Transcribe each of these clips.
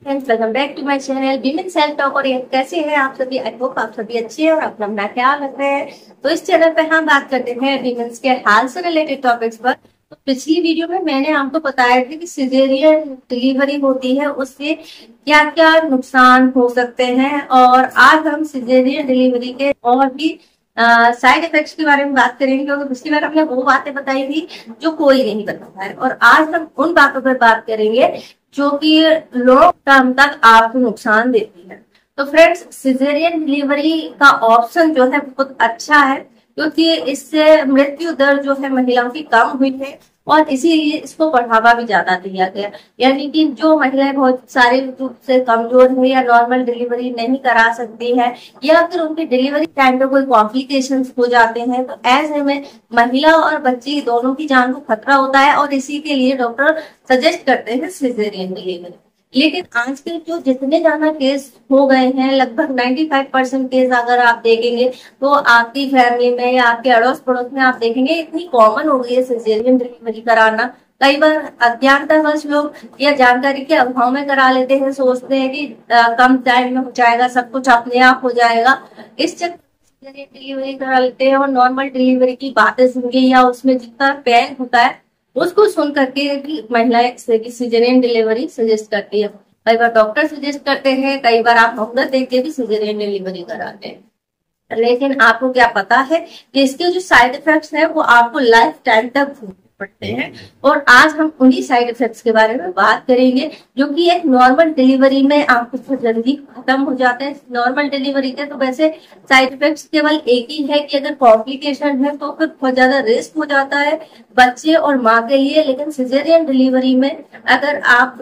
Friends, welcome back to my channel women self talk. और ये कैसे हैं आप सभी? आई होप आप सभी अच्छे हैं और अपना अपना ख्याल रख रहे हैं। तो इस चैनल पे हम बात करते हैं विमेन्स के हेल्थ से रिलेटेड टॉपिक्स पर। तो पिछली वीडियो में मैंने आपको बताया था कि सिजेरियन डिलीवरी होती है उससे क्या क्या नुकसान हो सकते हैं, और आज हम सिजेरियन डिलीवरी के और भी साइड इफेक्ट्स के बारे में बात करेंगे, क्योंकि पिछली बार हमने वो बातें बताई थी जो कोई नहीं बताता है, और आज हम उन बातों पर बात करेंगे जो कि लॉन्ग टर्म तक आपको नुकसान देती है। तो फ्रेंड्स, सिजेरियन डिलीवरी का ऑप्शन जो है बहुत अच्छा है, क्योंकि इससे मृत्यु दर जो है महिलाओं की कम हुई है, और इसीलिए इसको बढ़ावा भी ज्यादा दिया गया। यानी कि जो महिलाएं बहुत शारीरिक रूप से कमजोर है या नॉर्मल डिलीवरी नहीं करा सकती है, या फिर उनकी डिलीवरी टाइम पे कोई कॉम्प्लिकेशंस हो जाते हैं, तो ऐसे में महिला और बच्ची दोनों की जान को खतरा होता है, और इसी के लिए डॉक्टर सजेस्ट करते हैं सिजेरियन डिलीवरी। लेकिन आजकल जो जितने ज्यादा केस हो गए हैं, लगभग 95% केस अगर आप देखेंगे तो आपकी फैमिली में या आपके अड़ोस पड़ोस में आप देखेंगे इतनी कॉमन हो गई है सिजेरियन डिलीवरी कराना। कई बार अज्ञानतावश लोग या जानकारी के अभाव में करा लेते हैं, सोचते हैं कि कम टाइम में हो जाएगा, सब कुछ अपने आप हो जाएगा। इस चक्कर में डिलीवरी करा लेते हैं, और नॉर्मल डिलीवरी की बातें सुन के या उसमें जितना पेन होता है उसको सुन करके भी महिलाएं सिजेरियन डिलीवरी सजेस्ट करती है। कई बार डॉक्टर सजेस्ट करते हैं, कई बार आप मोहब्बत देख के भी सिजेरियन डिलीवरी कराते हैं। लेकिन आपको क्या पता है कि इसके जो साइड इफेक्ट्स हैं वो आपको लाइफ टाइम तक भोगने पड़ते हैं, और आज हम उन्हीं साइड इफेक्ट्स के बारे में बात करेंगे जो कि एक नॉर्मल डिलीवरी में आपको बहुत जल्दी खत्म हो जाते हैं। नॉर्मल डिलीवरी के तो वैसे साइड इफेक्ट्स केवल एक ही है कि अगर कॉम्प्लिकेशन है तो फिर बहुत ज्यादा रिस्क हो जाता है बच्चे और माँ के लिए। लेकिन सिजेरियन डिलीवरी में अगर आप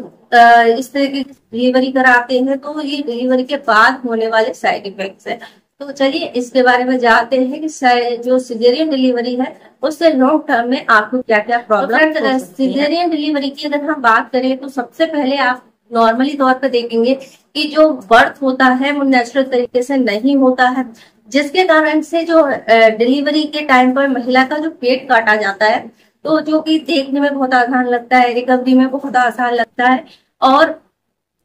इस तरीके की डिलीवरी कराते हैं तो ये डिलीवरी के बाद होने वाले साइड इफेक्ट्स है। तो चलिए इसके बारे में जानते हैं कि जो सिजेरियन डिलीवरी है उससे लॉन्ग टर्म में आपको क्या क्या प्रॉब्लम। सिजेरियन डिलीवरी की अगर हम बात करें तो सबसे पहले आप नॉर्मली तौर पर देखेंगे कि जो बर्थ होता है वो नेचुरल तरीके से नहीं होता है, जिसके कारण से जो डिलीवरी के टाइम पर महिला का जो पेट काटा जाता है, तो जो कि देखने में बहुत आसान लगता है, रिकवरी में बहुत आसान लगता है, और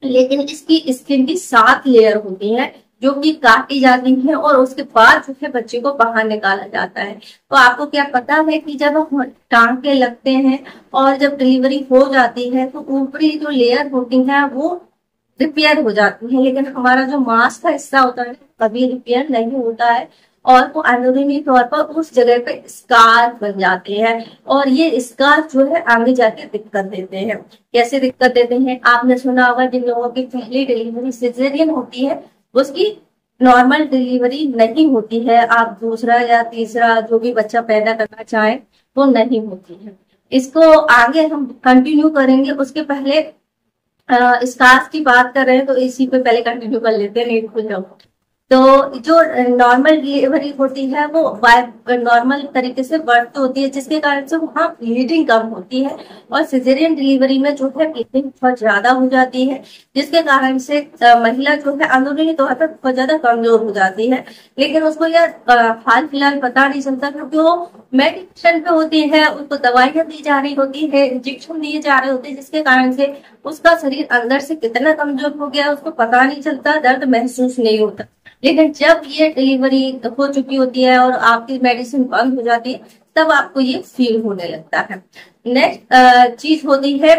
लेकिन इसकी स्किन की 7 लेयर होती है जो कि काटी जाती है, और उसके बाद जो है बच्चे को बाहर निकाला जाता है। तो आपको क्या पता है कि जब हम टांके लगते हैं और जब डिलीवरी हो जाती है तो ऊपरी जो लेयर होती है वो रिपेयर हो जाती है, लेकिन हमारा जो मांस का हिस्सा होता है कभी रिपेयर नहीं होता है, और वो अंदरूनी तौर पर उस जगह पे स्कार बन जाते हैं, और ये स्कार जो है आगे जाके दिक्कत देते हैं। कैसे दिक्कत देते हैं? आपने सुना होगा जिन लोगों की पहली डिलीवरी सिजेरियन होती है उसकी नॉर्मल डिलीवरी नहीं होती है, आप दूसरा या तीसरा जो भी बच्चा पैदा करना चाहे वो नहीं होती है। इसको आगे हम कंटिन्यू करेंगे, उसके पहले स्कार्स की बात कर रहे हैं तो इसी पे पहले कंटिन्यू कर लेते हैं, नहीं भूल जाओ। तो जो नॉर्मल डिलीवरी होती है वो नॉर्मल तरीके से बर्थ होती है, जिसके कारण से वहाँ ब्लीडिंग कम होती है, और सिजेरियन डिलीवरी में जो है ब्लीडिंग बहुत ज्यादा हो जाती है, जिसके कारण से महिला जो है अंदरूनी तौर पर बहुत ज्यादा कमजोर हो जाती है। लेकिन उसको यह हाल फिलहाल पता नहीं चलता, क्योंकि वो मेडिकेशन पे होती है, उसको दवाइयां दी जा रही होती है, इंजेक्शन दिए जा रहे होते हैं, जिसके कारण से उसका शरीर अंदर से कितना कमजोर हो गया उसको पता नहीं चलता, दर्द महसूस नहीं होता। लेकिन जब ये डिलीवरी हो चुकी होती है और आपकी मेडिसिन बंद हो जाती है तब आपको ये फील होने लगता है। नेक्स्ट चीज होती है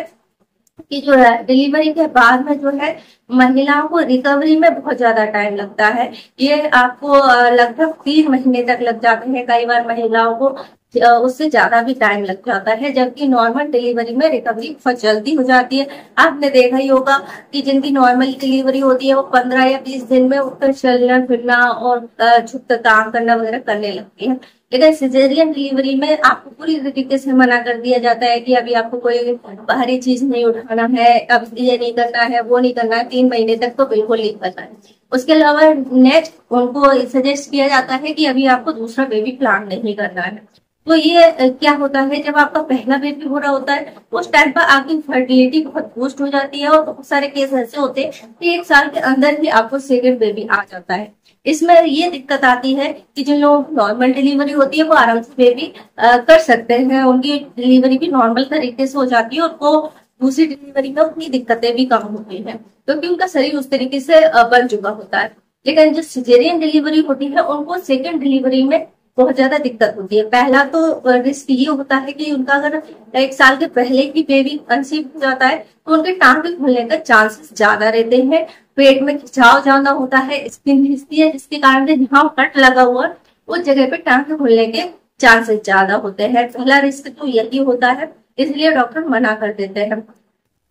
कि जो है डिलीवरी के बाद में जो है महिलाओं को रिकवरी में बहुत ज्यादा टाइम लगता है। ये आपको लगभग 3 महीने तक लग जाते हैं, कई बार महिलाओं को उससे ज्यादा भी टाइम लग जाता है, जबकि नॉर्मल डिलीवरी में रिकवरी बहुत जल्दी हो जाती है। आपने देखा ही होगा कि जिनकी नॉर्मल डिलीवरी होती है वो 15 या 20 दिन में उठकर चलना फिरना और छुप काम करना वगैरह करने लगती है। लेकिन सिजेरियन डिलीवरी में आपको पूरी तरीके से मना कर दिया जाता है कि अभी आपको कोई बाहरी चीज नहीं उठाना है, अब ये नहीं करना है, वो नहीं करना है, 3 महीने तक तो बिल्कुल नहीं करना है। उसके अलावा नेक्स्ट उनको सजेस्ट किया जाता है कि अभी आपको दूसरा बेबी प्लान नहीं करना है। तो ये क्या होता है, जब आपका पहला बेबी हो रहा होता है उस टाइम पर आपकी फर्टिलिटी बहुत बूस्ट हो जाती है, और बहुत सारे केस ऐसे होते हैं कि 1 साल के अंदर ही आपको सेकंड बेबी आ जाता है। इसमें ये दिक्कत आती है कि जिन लोगों की नॉर्मल डिलीवरी होती है वो आराम से बेबी कर सकते हैं, उनकी डिलीवरी भी नॉर्मल तरीके से हो जाती है, उनको दूसरी डिलीवरी में उतनी दिक्कतें भी कम होती हैं, क्योंकि उनका शरीर उस तरीके से बन चुका होता है। लेकिन जो सिजेरियन डिलीवरी होती है उनको सेकेंड डिलीवरी में बहुत ज्यादा दिक्कत होती है। पहला तो रिस्क ये होता है कि उनका अगर 1 साल के पहले ही बेबी कंसीव हो जाता है तो उनके टांगे खुलने का चांसेस ज्यादा रहते हैं, पेट में खिंचाव ज्यादा होता है, स्किन घिसती है, जिसके कारण से जहाँ कट लगा हुआ उस जगह पे टांगे खुलने के चांसेस ज्यादा होते हैं। पहला रिस्क तो यही होता है, इसलिए डॉक्टर मना कर देते हैं।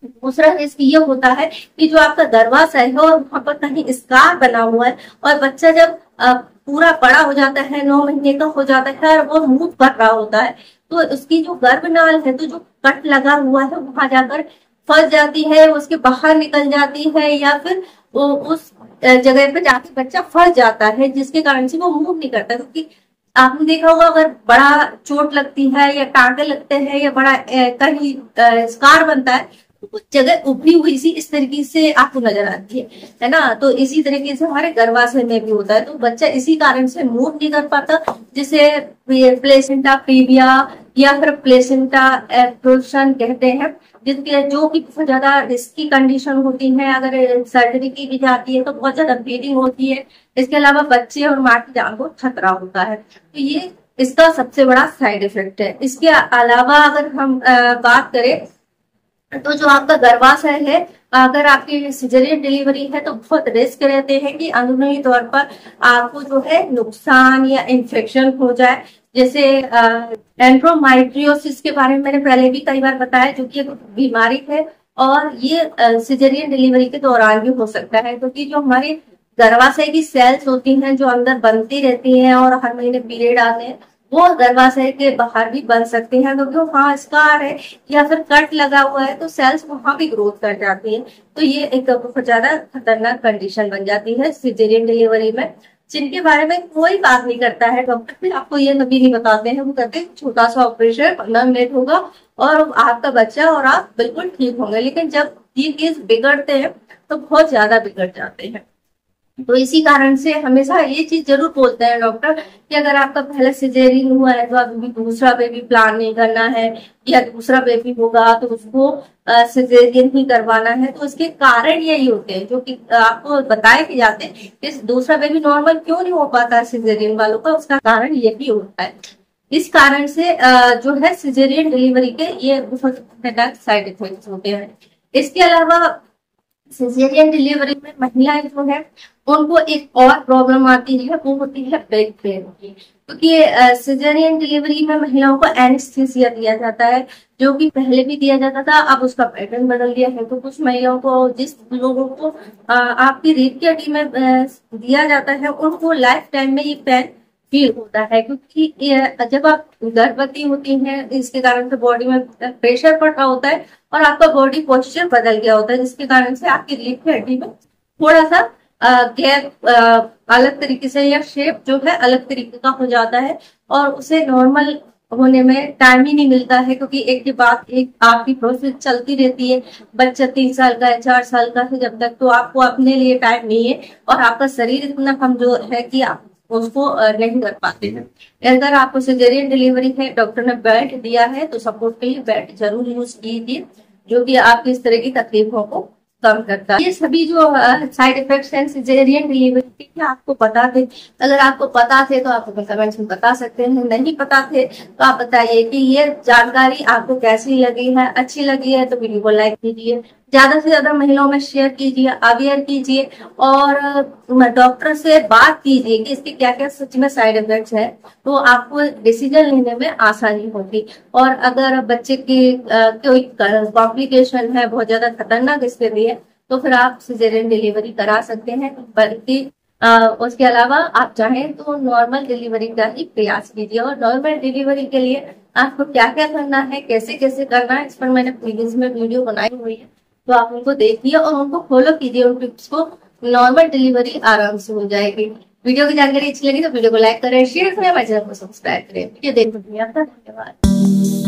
दूसरा रिस्क ये होता है कि जो आपका गर्भाशय है और वहां पर कहीं स्कार बना हुआ है और बच्चा जब पूरा बड़ा हो जाता है, 9 महीने का हो जाता है और वो मूव कर रहा होता है, तो उसकी जो गर्भनाल है, तो जो कट लगा हुआ है वहां जाकर फंस जाती है, उसके बाहर निकल जाती है, या फिर वो उस जगह पे जाके बच्चा फंस जाता है, जिसके कारण से वो मूव नहीं करता। क्योंकि आपने देखा होगा अगर बड़ा चोट लगती है या टांके लगते हैं या बड़ा कहीं स्कार बनता है तो कुछ जगह उभरी हुई सी इस तरीके से आपको नजर आती है ना। तो इसी तरीके से हमारे गर्भाशय में भी होता है, तो बच्चा इसी कारण से मूव नहीं कर पाता, जिसे प्लेसेंटा प्रीविया या फिर प्लेसेंटा एब्रोशन कहते हैं, जिसके जो कि बहुत ज्यादा रिस्की कंडीशन होती है। अगर सर्जरी की भी जाती है तो बहुत ज्यादा ब्लीडिंग होती है। इसके अलावा बच्चे और माँ की जान को खतरा होता है, तो ये इसका सबसे बड़ा साइड इफेक्ट है। इसके अलावा अगर हम बात करें तो जो आपका गर्भाशय है, अगर आपकी सिजेरियन डिलीवरी है तो बहुत रिस्क रहते हैं कि अंदरूनी तौर पर आपको जो है नुकसान या इन्फेक्शन हो जाए। जैसे एंड्रोमाइट्रियोसिस के बारे में मैंने पहले भी कई बार बताया, जो कि एक बीमारी है और ये सिजेरियन डिलीवरी के दौरान भी हो सकता है, क्योंकि जो हमारे गर्भाशय की सेल्स होती हैं जो अंदर बनती रहती हैं और हर महीने पीरियड आते हैं, वो गर्भाशय के बाहर भी बन सकते हैं, क्योंकि वहाँ स्कार है या फिर कट लगा हुआ है तो सेल्स वहां भी ग्रोथ कर जाती है। तो ये एक बहुत ज्यादा खतरनाक कंडीशन बन जाती है सिजेरियन डिलीवरी में, जिनके बारे में कोई बात नहीं करता है। डॉक्टर भी आपको ये कभी नहीं बताते हैं, वो कहते हैं छोटा सा ऑपरेशन 15 मिनट होगा और आपका बच्चा और आप बिल्कुल ठीक होंगे। लेकिन जब ये केस बिगड़ते हैं तो बहुत ज्यादा बिगड़ जाते हैं। तो इसी कारण से हमेशा ये चीज जरूर बोलते हैं डॉक्टर कि अगर आपका पहले सिजेरियन हुआ है तो अभी दूसरा बेबी प्लान नहीं करना है, या दूसरा बेबी होगा तो उसको सिजेरियन ही करवाना है। तो उसके कारण यही होते हैं जो कि आपको बताए भी जाते हैं कि दूसरा बेबी नॉर्मल क्यों नहीं हो पाता सिजेरियन वालों का, उसका कारण यही होता है। इस कारण से जो है सिजेरियन डिलीवरी के ये बहुत खतरनाक साइड इफेक्ट होते हैं। इसके अलावा सिजेरियन डिलीवरी में महिलाएं जो है उनको एक और प्रॉब्लम आती है, वो होती है बैक पेन की। क्योंकि सिजेरियन डिलीवरी में महिलाओं को एनेस्थीसिया दिया जाता है, जो कि पहले भी दिया जाता था, अब उसका पैटर्न बदल गया है। तो कुछ महिलाओं को, जिस लोगों को आपकी रीढ़ की हड्डी में दिया जाता है, उनको लाइफ टाइम में ये पेन फील होता है। क्योंकि जब आप गर्भवती होती हैं इसके कारण से बॉडी में प्रेशर पड़ रहा होता है और आपका बॉडी पोस्चर बदल गया होता है, जिसके कारण से आपकी रीढ़ की हड्डी में थोड़ा सा गैप अलग तरीके से या शेप जो है अलग तरीके का हो जाता है और उसे नॉर्मल होने में टाइम ही नहीं मिलता है। क्योंकि एक के बाद एक आपकी प्रोसेस चलती रहती है। बच्चा 3 साल का है, 4 साल का है, जब तक तो आपको अपने लिए टाइम नहीं है और आपका शरीर इतना कमजोर है कि आप उसको नहीं कर पाते हैं। अगर आपको सिजेरियन डिलीवरी है, डॉक्टर ने बेल्ट दिया है तो सपोर्ट के लिए बेल्ट जरूर यूज कीजिए, जो कि आपकी इस तरह की तकलीफों को कम करता है। ये सभी जो साइड इफेक्ट्स हैं सिजेरियन डिलीवरी के आपको पता थे? अगर आपको पता थे तो आप कमेंट्स में बता सकते हैं, नहीं पता थे तो आप बताइए कि ये जानकारी आपको कैसी लगी है। अच्छी लगी है तो वीडियो को लाइक कीजिए, ज्यादा से ज्यादा महिलाओं में शेयर कीजिए, अवेयर कीजिए और डॉक्टर से बात कीजिए कि इसके क्या क्या सच में साइड इफेक्ट्स है, तो आपको डिसीजन लेने में आसानी होगी। और अगर बच्चे की कोई कॉम्प्लिकेशन है, बहुत ज्यादा खतरनाक स्थिति है, तो फिर आप सिजेरियन डिलीवरी करा सकते हैं। बल्कि उसके अलावा आप चाहें तो नॉर्मल डिलीवरी का ही प्रयास कीजिए। और नॉर्मल डिलीवरी के लिए आपको क्या क्या करना है, कैसे कैसे करना है, इस पर मैंने प्रीवियस में वीडियो बनाई हुई है, तो आप उनको देखिए और उनको फॉलो कीजिए। उन टिप्स को, नॉर्मल डिलीवरी आराम से हो जाएगी। वीडियो की जानकारी अच्छी लगी तो वीडियो को लाइक करें, शेयर करें, हमारे चैनल को सब्सक्राइब करें। वीडियो देखने के लिए आपका धन्यवाद।